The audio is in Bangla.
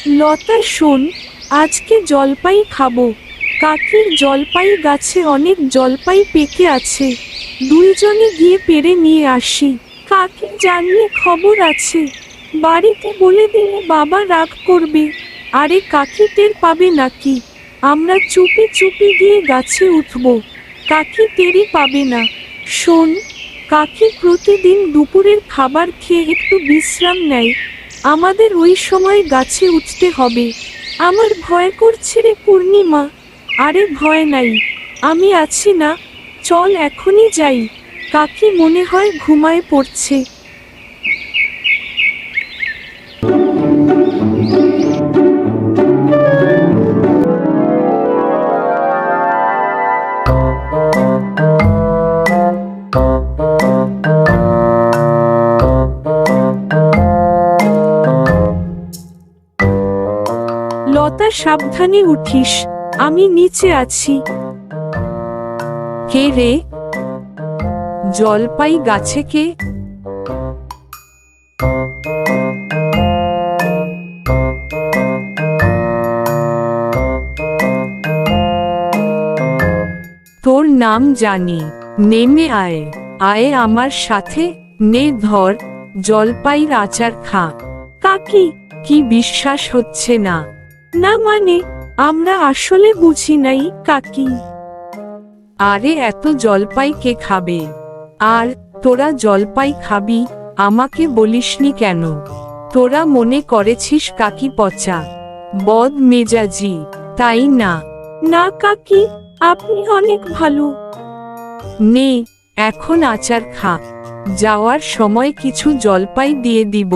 লতা শোন, আজকে জলপাই খাবো। কাকির জলপাই গাছে অনেক জলপাই পেকে আছে, দুইজনে গিয়ে পেড়ে নিয়ে আসি। কাকি জানলে খবর আছে, বাড়িতে বলে দিলে বাবা রাগ করবে। আরে কাকি টের পাবে নাকি? আমরা চুপি চুপি গিয়ে গাছে উঠব, কাকি টেরই পাবে না। শোন, কাকি প্রতিদিন দুপুরের খাবার খেয়ে একটু বিশ্রাম নেয়, আমাদের ওই সময় গাছে উঠতে হবে। আমার ভয় করছে রে পূর্ণিমা। আরে ভয় নাই, আমি আছি না, চল এখনই যাই। কাকি মনে হয় ঘুমায় পড়ছে। লতা সাবধানে উঠিস, আমি নিচে আছি। কে রে? জলপাই গাছে কে? তোর নাম জানি, নেমে আয়। আয় আমার সাথে, নে ধর, জলপাইর আচার খা। কাকি, কি বিশ্বাস হচ্ছে না? না মানে, আমরা আসলে বুঝি নাই কাকি। আরে এত জলপাই কে খাবে? আর তোরা জলপাই খাবি, আমাকে বলিসনি কেন? তোরা মনে করেছিস কাকি পচা, বদ মেজাজি, তাই না? না কাকি, আপনি অনেক ভালো। নে, এখন আচার খা, যাওয়ার সময় কিছু জলপাই দিয়ে দিব।